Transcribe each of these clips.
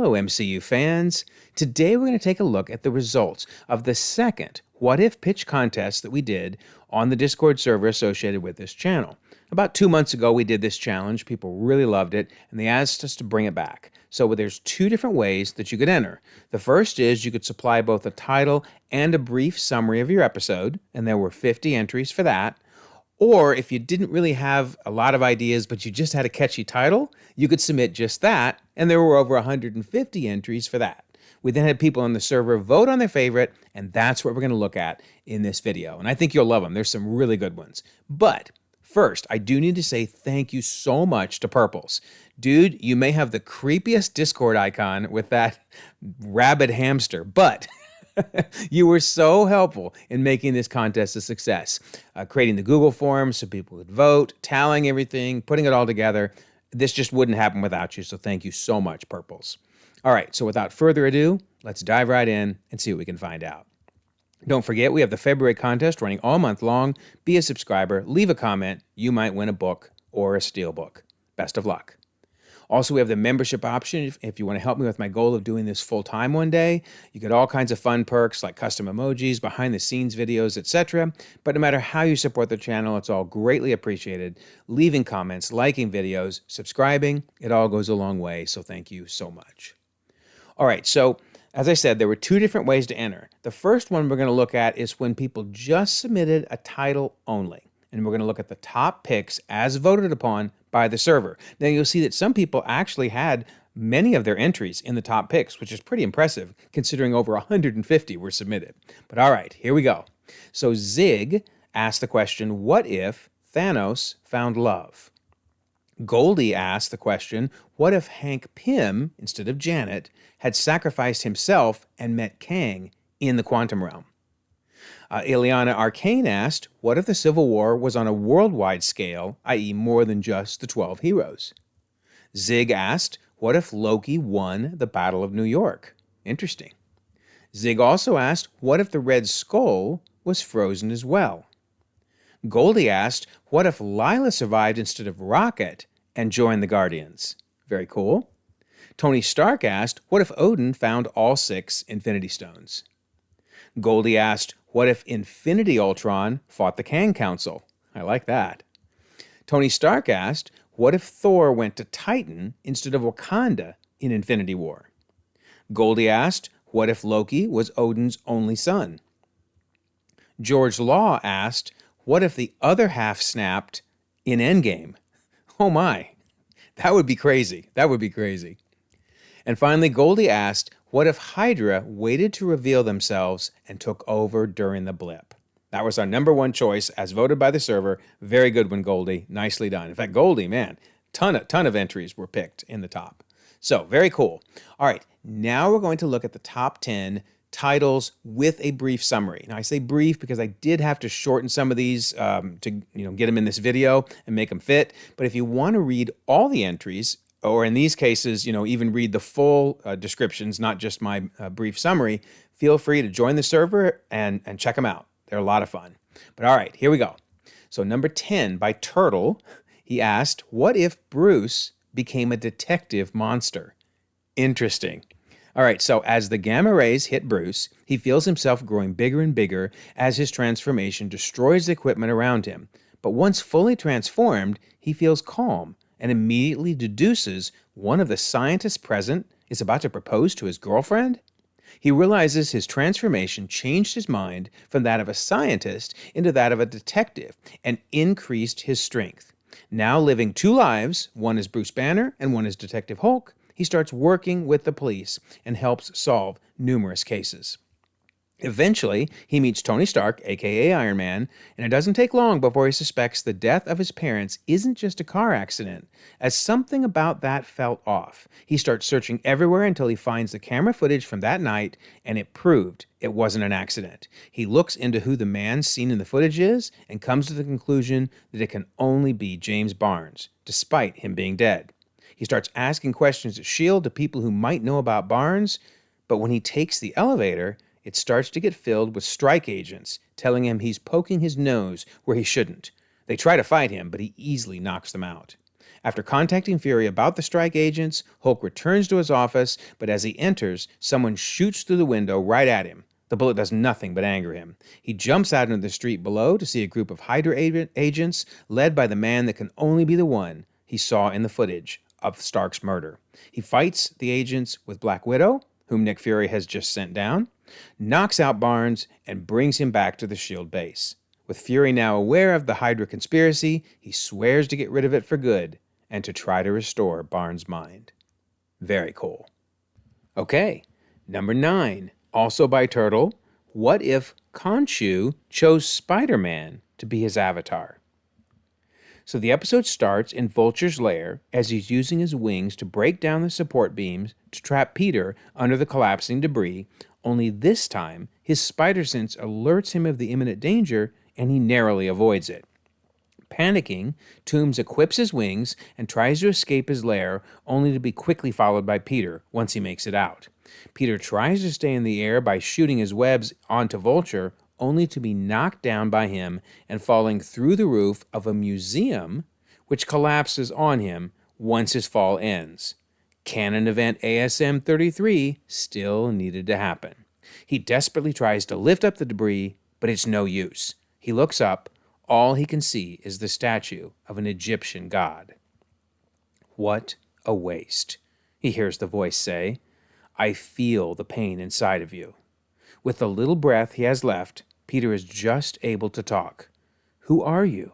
Hello, MCU fans. Today we're going to take a look at the results of the second What If pitch contest that we did on the Discord server associated with this channel. About 2 months ago, we did this challenge. People really loved it, and they asked us to bring it back. So there's 2 different ways that you could enter. The first is you could supply both a title and a brief summary of your episode, and there were 50 entries for that. Or if you didn't really have a lot of ideas, but you just had a catchy title, you could submit just that, and there were over 150 entries for that. We then had people on the server vote on their favorite, and that's what we're going to look at in this video. And I think you'll love them. There's some really good ones. But first, I do need to say thank you so much to Purples. Dude, you may have the creepiest Discord icon with that rabid hamster, but you were so helpful in making this contest a success. Creating the Google forms so people could vote, tallying everything, putting it all together. This just wouldn't happen without you, so thank you so much, Purples. All right, so without further ado, let's dive right in and see what we can find out. Don't forget, we have the February contest running all month long. Be a subscriber, leave a comment. You might win a book or a steelbook. Best of luck. Also, we have the membership option if you want to help me with my goal of doing this full-time one day. You get all kinds of fun perks like custom emojis, behind-the-scenes videos, etc. But no matter how you support the channel, it's all greatly appreciated. Leaving comments, liking videos, subscribing, it all goes a long way, so thank you so much. All right, so as I said, there were 2 different ways to enter. The first one we're going to look at is when people just submitted a title only. And we're going to look at the top picks as voted upon by the server. Now you'll see that some people actually had many of their entries in the top picks, which is pretty impressive considering over 150 were submitted. But all right, here we go. So Zig asked the question, what if Thanos found love? Goldie asked the question, what if Hank Pym, instead of Janet, had sacrificed himself and met Kang in the quantum realm? Ileana Arcane asked, what if the Civil War was on a worldwide scale, i.e. more than just the 12 heroes? Zig asked, what if Loki won the Battle of New York? Interesting. Zig also asked, what if the Red Skull was frozen as well? Goldie asked, what if Lila survived instead of Rocket and joined the Guardians? Very cool. Tony Stark asked, what if Odin found all 6 Infinity Stones? Goldie asked, what if Infinity Ultron fought the Kang Council? I like that. Tony Stark asked, what if Thor went to Titan instead of Wakanda in Infinity War? Goldie asked, what if Loki was Odin's only son? George Law asked, what if the other half snapped in Endgame? Oh my, that would be crazy. That would be crazy. And finally, Goldie asked, what if Hydra waited to reveal themselves and took over during the blip? That was our number 1 choice as voted by the server. Very good one, Goldie. Nicely done. In fact, Goldie, man, ton of entries were picked in the top. So very cool. All right, now we're going to look at the top 10 titles with a brief summary. Now I say brief because I did have to shorten some of these to get them in this video and make them fit. But if you want to read all the entries, or in these cases, even read the full descriptions, not just my brief summary, feel free to join the server and check them out. They're a lot of fun. But all right, here we go. So number 10 by Turtle, he asked, what if Bruce became a detective monster? Interesting. All right, so as the gamma rays hit Bruce, he feels himself growing bigger and bigger as his transformation destroys the equipment around him. But once fully transformed, he feels calm and immediately deduces one of the scientists present is about to propose to his girlfriend. He realizes his transformation changed his mind from that of a scientist into that of a detective and increased his strength. Now living 2 lives, one is Bruce Banner and one is Detective Hulk, he starts working with the police and helps solve numerous cases. Eventually, he meets Tony Stark, aka Iron Man, and it doesn't take long before he suspects the death of his parents isn't just a car accident, as something about that felt off. He starts searching everywhere until he finds the camera footage from that night, and it proved it wasn't an accident. He looks into who the man seen in the footage is and comes to the conclusion that it can only be James Barnes, despite him being dead. He starts asking questions at S.H.I.E.L.D. to people who might know about Barnes, but when he takes the elevator, it starts to get filled with strike agents, telling him he's poking his nose where he shouldn't. They try to fight him, but he easily knocks them out. After contacting Fury about the strike agents, Hulk returns to his office, but as he enters, someone shoots through the window right at him. The bullet does nothing but anger him. He jumps out into the street below to see a group of Hydra agents led by the man that can only be the one he saw in the footage of Stark's murder. He fights the agents with Black Widow, whom Nick Fury has just sent down, knocks out Barnes, and brings him back to the S.H.I.E.L.D. base. With Fury now aware of the Hydra conspiracy, he swears to get rid of it for good and to try to restore Barnes' mind. Very cool. Okay, number 9, also by Turtle. What if Khonshu chose Spider-Man to be his avatar? So the episode starts in Vulture's lair as he's using his wings to break down the support beams to trap Peter under the collapsing debris, only this time his spider sense alerts him of the imminent danger and he narrowly avoids it. Panicking, Toomes equips his wings and tries to escape his lair, only to be quickly followed by Peter once he makes it out. Peter tries to stay in the air by shooting his webs onto Vulture, only to be knocked down by him and falling through the roof of a museum, which collapses on him once his fall ends. Canon event ASM 33 still needed to happen. He desperately tries to lift up the debris, but it's no use. He looks up. All he can see is the statue of an Egyptian god. What a waste, he hears the voice say. I feel the pain inside of you. With the little breath he has left, Peter is just able to talk. Who are you?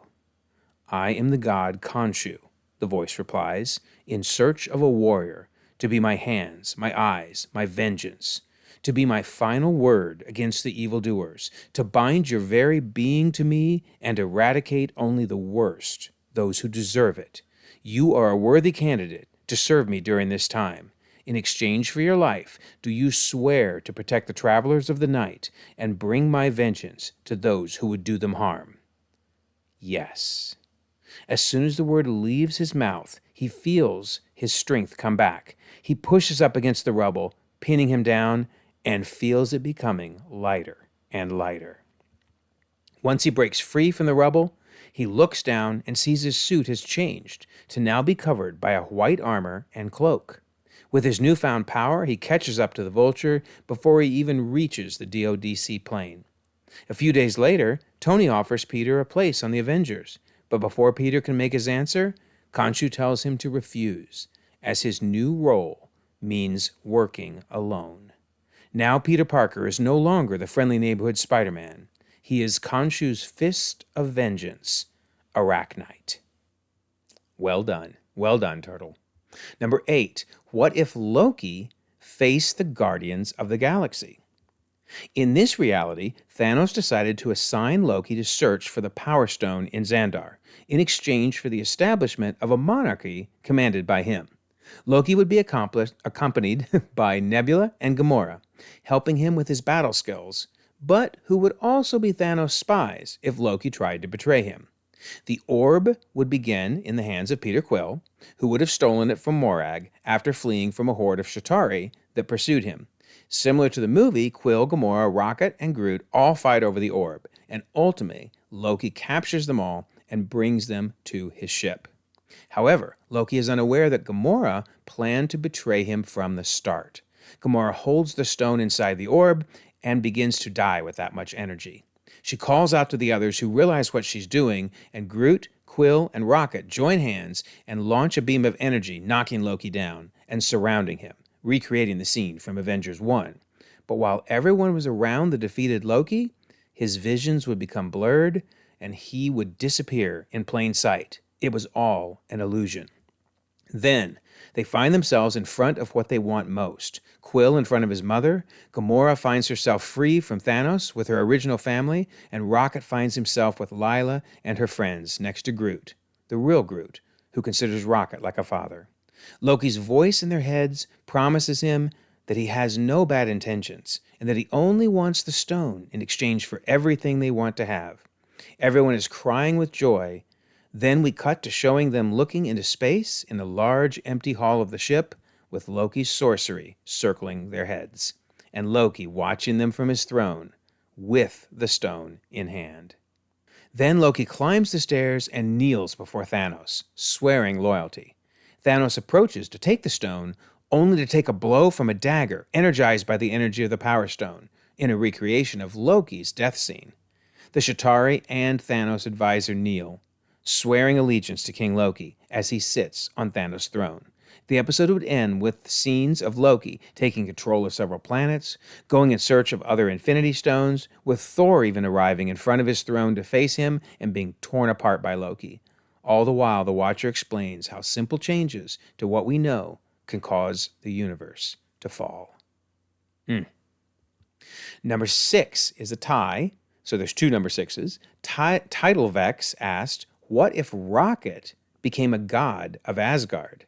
I am the god Khonshu, the voice replies, in search of a warrior, to be my hands, my eyes, my vengeance, to be my final word against the evildoers, to bind your very being to me and eradicate only the worst, those who deserve it. You are a worthy candidate to serve me during this time. In exchange for your life, do you swear to protect the travelers of the night and bring my vengeance to those who would do them harm? Yes. As soon as the word leaves his mouth, he feels his strength come back. He pushes up against the rubble, pinning him down, and feels it becoming lighter and lighter. Once he breaks free from the rubble, he looks down and sees his suit has changed to now be covered by a white armor and cloak. With his newfound power, he catches up to the Vulture before he even reaches the DODC plane. A few days later, Tony offers Peter a place on the Avengers, but before Peter can make his answer, Khonshu tells him to refuse, as his new role means working alone. Now Peter Parker is no longer the friendly neighborhood Spider-Man. He is Khonshu's fist of vengeance, Arachnite. Well done, Turtle. Number 8, what if Loki faced the Guardians of the Galaxy? In this reality, Thanos decided to assign Loki to search for the Power Stone in Xandar, in exchange for the establishment of a monarchy commanded by him. Loki would be accompanied by Nebula and Gamora, helping him with his battle skills, but who would also be Thanos' spies if Loki tried to betray him. The orb would begin in the hands of Peter Quill, who would have stolen it from Morag after fleeing from a horde of Chitauri that pursued him. Similar to the movie, Quill, Gamora, Rocket, and Groot all fight over the orb, and ultimately, Loki captures them all and brings them to his ship. However, Loki is unaware that Gamora planned to betray him from the start. Gamora holds the stone inside the orb and begins to die with that much energy. She calls out to the others who realize what she's doing, and Groot, Quill, and Rocket join hands and launch a beam of energy, knocking Loki down and surrounding him, recreating the scene from Avengers 1. But while everyone was around the defeated Loki, his visions would become blurred and he would disappear in plain sight. It was all an illusion. Then, they find themselves in front of what they want most. Quill in front of his mother, Gamora finds herself free from Thanos with her original family, and Rocket finds himself with Lila and her friends next to Groot, the real Groot, who considers Rocket like a father. Loki's voice in their heads promises him that he has no bad intentions, and that he only wants the stone in exchange for everything they want to have. Everyone is crying with joy. Then we cut to showing them looking into space in the large empty hall of the ship with Loki's sorcery circling their heads, and Loki watching them from his throne with the stone in hand. Then Loki climbs the stairs and kneels before Thanos, swearing loyalty. Thanos approaches to take the stone, only to take a blow from a dagger energized by the energy of the Power Stone, in a recreation of Loki's death scene. The Chitauri and Thanos advisor kneel, swearing allegiance to King Loki as he sits on Thanos' throne. The episode would end with scenes of Loki taking control of several planets, going in search of other Infinity Stones, with Thor even arriving in front of his throne to face him and being torn apart by Loki. All the while, the Watcher explains how simple changes to what we know can cause the universe to fall. Number 6 is a tie, so there's two number 6s. Title Vex asked, what if Rocket became a god of Asgard?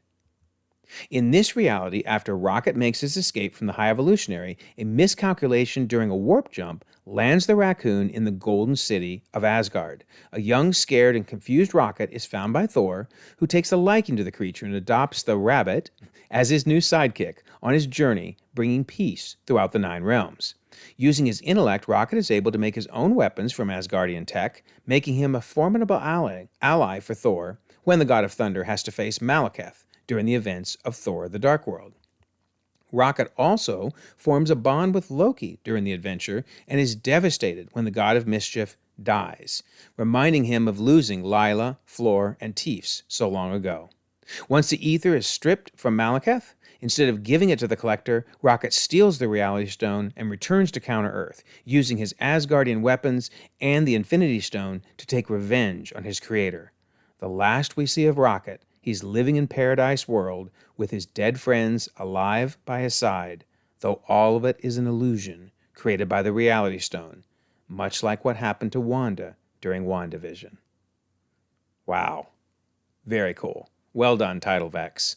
In this reality, after Rocket makes his escape from the High Evolutionary, a miscalculation during a warp jump lands the raccoon in the Golden City of Asgard. A young, scared, and confused Rocket is found by Thor, who takes a liking to the creature and adopts the rabbit as his new sidekick on his journey, bringing peace throughout the 9 realms. Using his intellect, Rocket is able to make his own weapons from Asgardian tech, making him a formidable ally for Thor when the God of Thunder has to face Malekith during the events of Thor the Dark World. Rocket also forms a bond with Loki during the adventure and is devastated when the God of Mischief dies, reminding him of losing Lila, Floor, and Teefs so long ago. Once the ether is stripped from Malekith, instead of giving it to the Collector, Rocket steals the Reality Stone and returns to Counter-Earth, using his Asgardian weapons and the Infinity Stone to take revenge on his creator. The last we see of Rocket, he's living in Paradise World with his dead friends alive by his side, though all of it is an illusion created by the Reality Stone, much like what happened to Wanda during WandaVision. Wow. Very cool. Well done, Title Vex.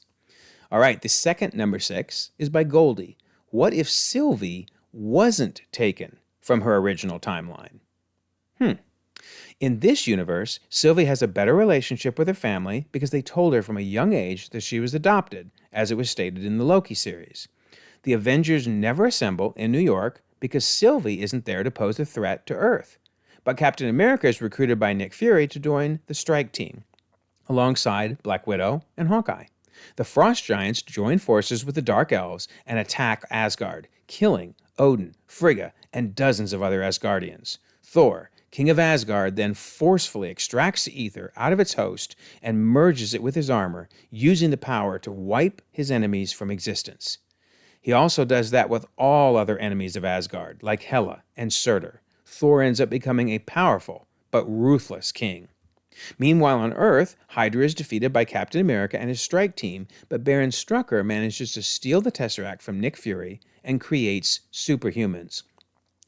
All right, the second number 6 is by Goldie. What if Sylvie wasn't taken from her original timeline? In this universe, Sylvie has a better relationship with her family because they told her from a young age that she was adopted, as it was stated in the Loki series. The Avengers never assemble in New York because Sylvie isn't there to pose a threat to Earth. But Captain America is recruited by Nick Fury to join the strike team, alongside Black Widow and Hawkeye. The Frost Giants join forces with the Dark Elves and attack Asgard, killing Odin, Frigga, and dozens of other Asgardians. Thor, King of Asgard, then forcefully extracts the ether out of its host and merges it with his armor, using the power to wipe his enemies from existence. He also does that with all other enemies of Asgard, like Hela and Surtur. Thor ends up becoming a powerful but ruthless king. Meanwhile on Earth, Hydra is defeated by Captain America and his strike team, but Baron Strucker manages to steal the Tesseract from Nick Fury and creates superhumans.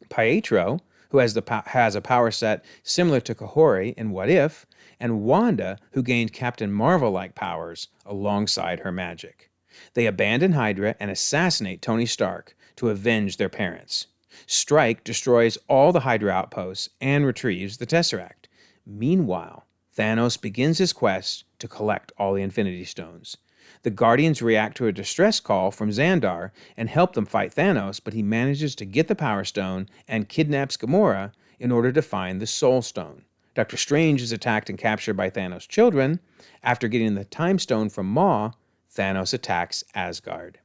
Pietro, who has a power set similar to Kahori in What If, and Wanda, who gained Captain Marvel-like powers alongside her magic. They abandon Hydra and assassinate Tony Stark to avenge their parents. Strike destroys all the Hydra outposts and retrieves the Tesseract. Meanwhile, Thanos begins his quest to collect all the Infinity Stones. The Guardians react to a distress call from Xandar and help them fight Thanos, but he manages to get the Power Stone and kidnaps Gamora in order to find the Soul Stone. Doctor Strange is attacked and captured by Thanos' children. After getting the Time Stone from Maw, Thanos attacks Asgard.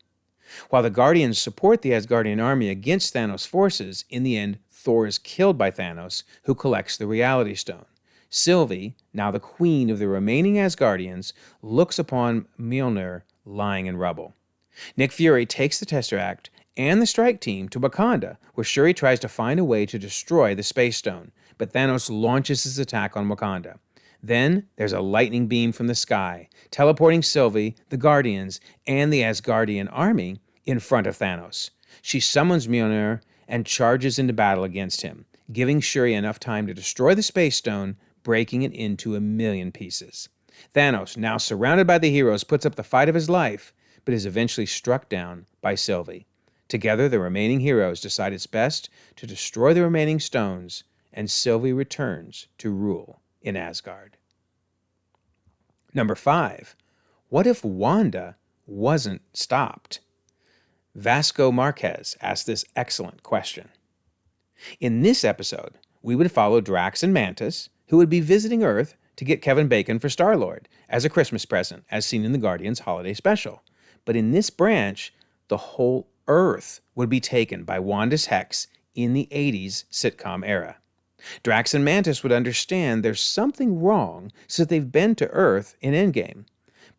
While the Guardians support the Asgardian army against Thanos' forces, in the end, Thor is killed by Thanos, who collects the Reality Stone. Sylvie, now the queen of the remaining Asgardians, looks upon Mjolnir lying in rubble. Nick Fury takes the Tesseract and the strike team to Wakanda, where Shuri tries to find a way to destroy the Space Stone, but Thanos launches his attack on Wakanda. Then there's a lightning beam from the sky, teleporting Sylvie, the Guardians, and the Asgardian army in front of Thanos. She summons Mjolnir and charges into battle against him, giving Shuri enough time to destroy the Space Stone, breaking it into 1,000,000 pieces. Thanos, now surrounded by the heroes, puts up the fight of his life, but is eventually struck down by Sylvie. Together, the remaining heroes decide it's best to destroy the remaining stones, and Sylvie returns to rule in Asgard. Number 5. What if Wanda wasn't stopped? Vasco Marquez asked this excellent question. In this episode, we would follow Drax and Mantis, who would be visiting Earth to get Kevin Bacon for Star-Lord as a Christmas present, as seen in the Guardians holiday special. But in this branch, the whole Earth would be taken by Wanda's hex in the 80s sitcom era. Drax and Mantis would understand there's something wrong, so they've been to Earth in Endgame.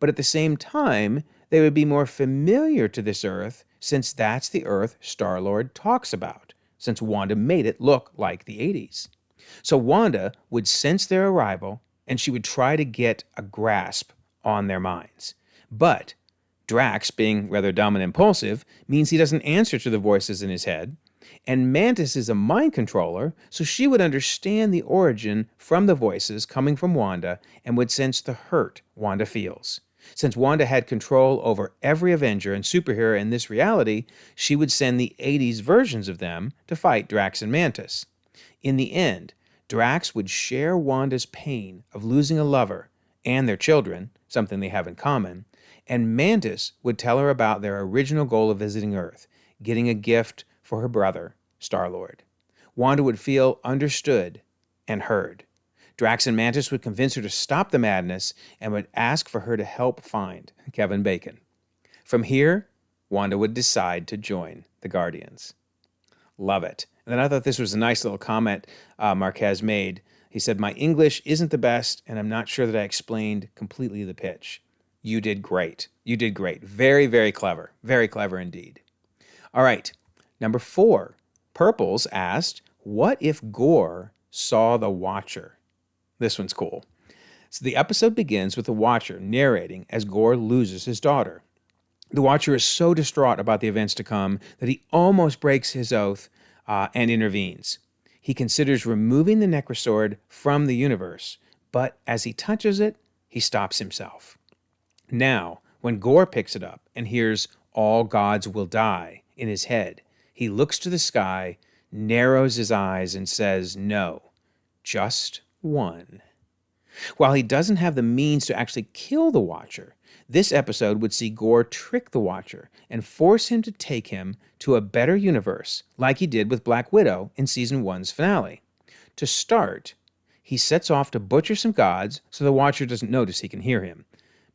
But at the same time, they would be more familiar to this Earth since that's the Earth Star-Lord talks about, since Wanda made it look like the 80s. So Wanda would sense their arrival, and she would try to get a grasp on their minds. But Drax, being rather dumb and impulsive, means he doesn't answer to the voices in his head, and Mantis is a mind controller, so she would understand the origin from the voices coming from Wanda and would sense the hurt Wanda feels. Since Wanda had control over every Avenger and superhero in this reality, she would send the 80s versions of them to fight Drax and Mantis. In the end, Drax would share Wanda's pain of losing a lover and their children, something they have in common, and Mantis would tell her about their original goal of visiting Earth, getting a gift for her brother, Star-Lord. Wanda would feel understood and heard. Drax and Mantis would convince her to stop the madness and would ask for her to help find Kevin Bacon. From here, Wanda would decide to join the Guardians. Love it. And then I thought this was a nice little comment Marquez made. He said, "My English isn't the best, and I'm not sure that I explained completely the pitch." You did great. You did great. Very, very clever. Very clever indeed. All right. Number 4. Purples asked, what if Gorr saw the Watcher? This one's cool. So the episode begins with the Watcher narrating as Gorr loses his daughter. The Watcher is so distraught about the events to come that he almost breaks his oath and intervenes. He considers removing the Necrosword from the universe, but as he touches it, he stops himself. Now, when Gorr picks it up and hears "all gods will die" in his head, he looks to the sky, narrows his eyes, and says, "No, just one." While he doesn't have the means to actually kill the Watcher, this episode would see Gorr trick the Watcher and force him to take him to a better universe, like he did with Black Widow in Season 1's finale. To start, he sets off to butcher some gods so the Watcher doesn't notice he can hear him.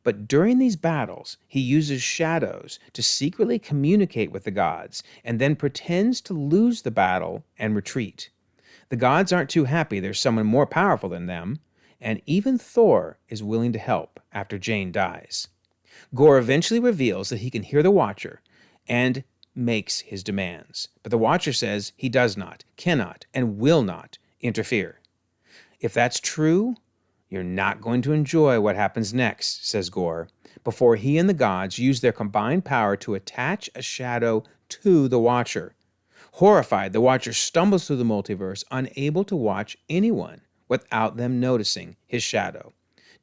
But during these battles, he uses shadows to secretly communicate with the gods and then pretends to lose the battle and retreat. The gods aren't too happy there's someone more powerful than them, and even Thor is willing to help after Jane dies. Gorr eventually reveals that he can hear the Watcher and makes his demands. But the Watcher says he does not, cannot, and will not interfere. If that's true, you're not going to enjoy what happens next, says Gorr, before he and the gods use their combined power to attach a shadow to the Watcher. Horrified, the Watcher stumbles through the multiverse, unable to watch anyone without them noticing his shadow.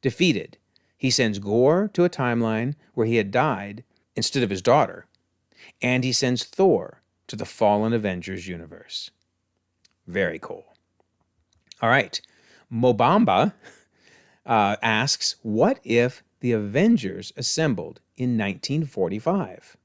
Defeated, he sends Gorr to a timeline where he had died instead of his daughter, and he sends Thor to the fallen Avengers universe. Very cool. All right, Mobamba asks, what if the Avengers assembled in 1945?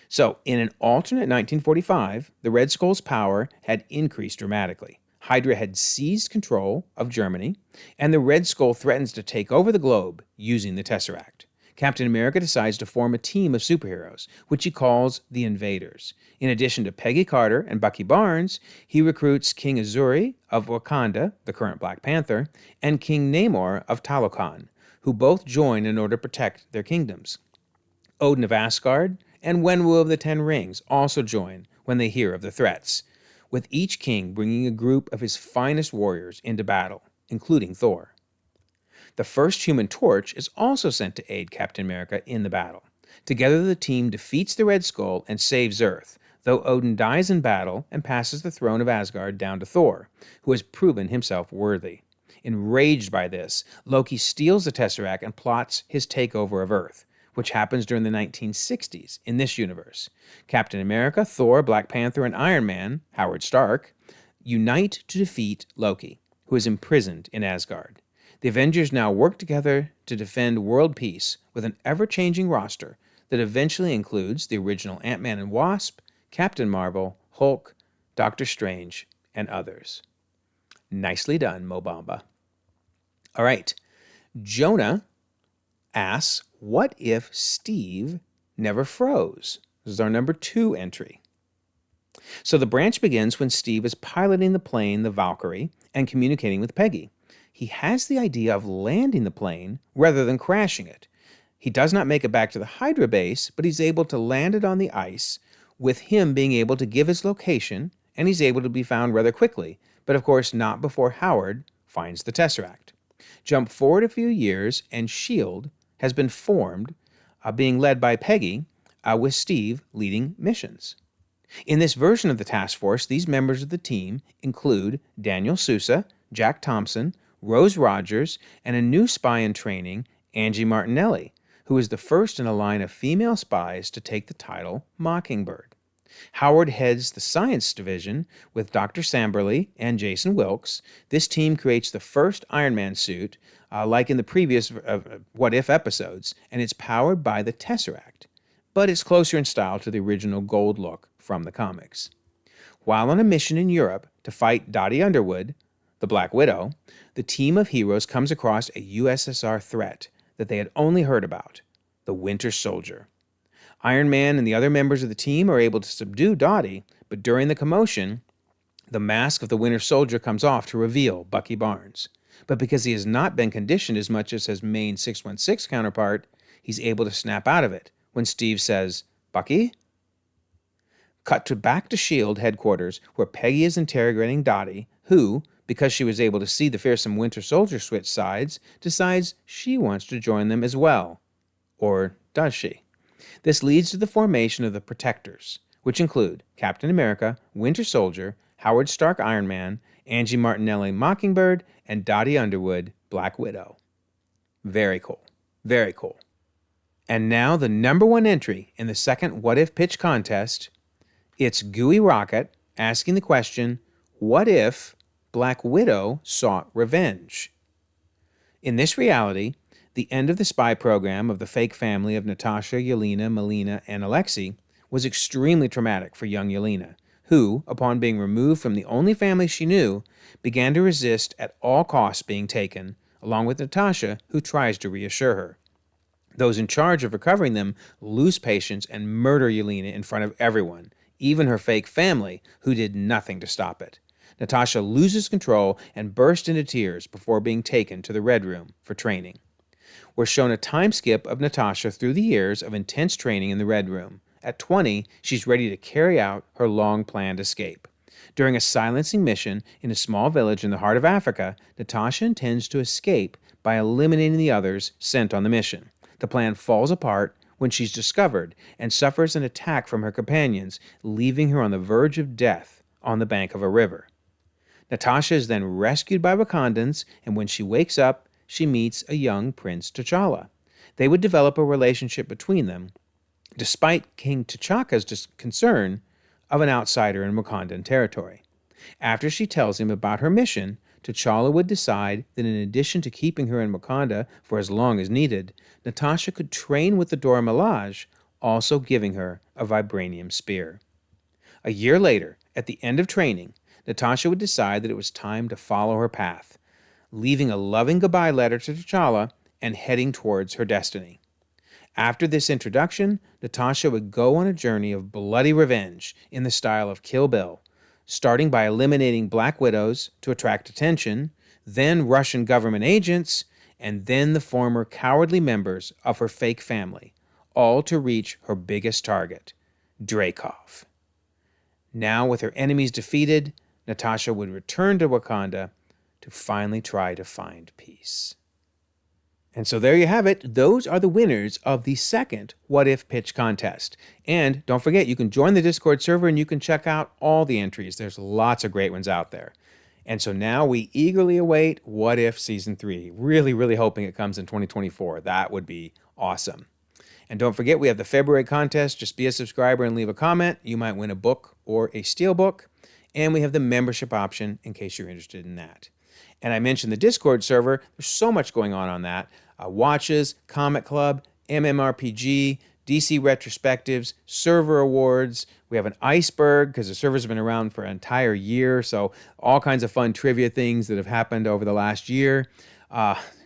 So, in an alternate 1945, the Red Skull's power had increased dramatically. Hydra had seized control of Germany, and the Red Skull threatens to take over the globe using the Tesseract. Captain America decides to form a team of superheroes, which he calls the Invaders. In addition to Peggy Carter and Bucky Barnes, he recruits King Azuri of Wakanda, the current Black Panther, and King Namor of Talokan, who both join in order to protect their kingdoms. Odin of Asgard and Wenwu of the Ten Rings also join when they hear of the threats, with each king bringing a group of his finest warriors into battle, including Thor. The first Human Torch is also sent to aid Captain America in the battle. Together, the team defeats the Red Skull and saves Earth, though Odin dies in battle and passes the throne of Asgard down to Thor, who has proven himself worthy. Enraged by this, Loki steals the Tesseract and plots his takeover of Earth, which happens during the 1960s in this universe. Captain America, Thor, Black Panther, and Iron Man, Howard Stark, unite to defeat Loki, who is imprisoned in Asgard. The Avengers now work together to defend world peace with an ever-changing roster that eventually includes the original Ant-Man and Wasp, Captain Marvel, Hulk, Doctor Strange, and others. Nicely done, Mo Bamba. All right. Jonah asks, what if Steve never froze? This is our number 2 entry. So the branch begins when Steve is piloting the plane, the Valkyrie, and communicating with Peggy. He has the idea of landing the plane rather than crashing it. He does not make it back to the Hydra base, but he's able to land it on the ice, with him being able to give his location, and he's able to be found rather quickly, but of course not before Howard finds the Tesseract. Jump forward a few years, and S.H.I.E.L.D. has been formed, being led by Peggy, with Steve leading missions. In this version of the task force, these members of the team include Daniel Sousa, Jack Thompson, Rose Rogers, and a new spy in training, Angie Martinelli, who is the first in a line of female spies to take the title Mockingbird. Howard heads the science division with Dr. Samberly and Jason Wilkes. This team creates the first Iron Man suit, like in the previous What If episodes, and it's powered by the Tesseract, but it's closer in style to the original gold look from the comics. While on a mission in Europe to fight Dottie Underwood, the Black Widow, the team of heroes comes across a USSR threat that they had only heard about, the Winter Soldier. Iron Man and the other members of the team are able to subdue Dottie, but during the commotion, the mask of the Winter Soldier comes off to reveal Bucky Barnes. But because he has not been conditioned as much as his main 616 counterpart, he's able to snap out of it when Steve says, "Bucky?" Back to S.H.I.E.L.D. headquarters, where Peggy is interrogating Dottie, who, because she was able to see the fearsome Winter Soldier switch sides, decides she wants to join them as well. Or does she? This leads to the formation of the Protectors, which include Captain America, Winter Soldier, Howard Stark Iron Man, Angie Martinelli Mockingbird, and Dottie Underwood Black Widow. Very cool. Very cool. And now the number 1 entry in the second What If pitch contest. It's Gooey Rocket asking the question, what if Black Widow sought revenge? In this reality, the end of the spy program of the fake family of Natasha, Yelena, Melina, and Alexei was extremely traumatic for young Yelena, who, upon being removed from the only family she knew, began to resist at all costs being taken, along with Natasha, who tries to reassure her. Those in charge of recovering them lose patience and murder Yelena in front of everyone, even her fake family, who did nothing to stop it. Natasha loses control and bursts into tears before being taken to the Red Room for training. We're shown a time skip of Natasha through the years of intense training in the Red Room. At 20, she's ready to carry out her long-planned escape. During a silencing mission in a small village in the heart of Africa, Natasha intends to escape by eliminating the others sent on the mission. The plan falls apart when she's discovered and suffers an attack from her companions, leaving her on the verge of death on the bank of a river. Natasha is then rescued by Wakandans, and when she wakes up, she meets a young Prince T'Challa. They would develop a relationship between them, despite King T'Chaka's concern of an outsider in Wakandan territory. After she tells him about her mission, T'Challa would decide that in addition to keeping her in Wakanda for as long as needed, Natasha could train with the Dora Milaje, also giving her a vibranium spear. A year later, at the end of training, Natasha would decide that it was time to follow her path, leaving a loving goodbye letter to T'Challa and heading towards her destiny. After this introduction, Natasha would go on a journey of bloody revenge in the style of Kill Bill, starting by eliminating Black Widows to attract attention, then Russian government agents, and then the former cowardly members of her fake family, all to reach her biggest target, Dreykov. Now, with her enemies defeated, Natasha would return to Wakanda to finally try to find peace. And so there you have it. Those are the winners of the second What If pitch contest. And don't forget, you can join the Discord server and you can check out all the entries. There's lots of great ones out there. And so now we eagerly await What If Season 3. Really, really hoping it comes in 2024. That would be awesome. And don't forget, we have the February contest. Just be a subscriber and leave a comment. You might win a book or a steelbook. And we have the membership option in case you're interested in that. And I mentioned the Discord server. There's so much going on that. Watches, Comic Club, MMORPG, DC retrospectives, server awards. We have an iceberg because the servers have been around for an entire year. So all kinds of fun trivia things that have happened over the last year.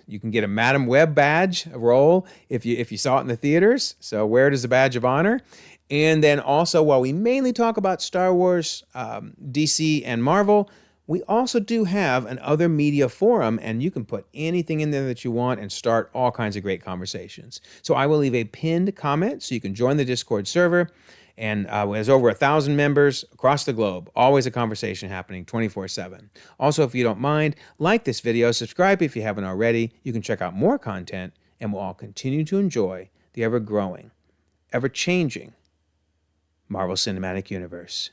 You can get a Madam Web badge, a role, if you saw it in the theaters. So wear it as a badge of honor. And then also, while we mainly talk about Star Wars, DC, and Marvel, we also do have an other media forum, and you can put anything in there that you want and start all kinds of great conversations. So I will leave a pinned comment so you can join the Discord server. And there's over 1,000 members across the globe. Always a conversation happening 24/7. Also, if you don't mind, like this video, subscribe if you haven't already. You can check out more content, and we'll all continue to enjoy the ever-growing, ever-changing Marvel Cinematic Universe.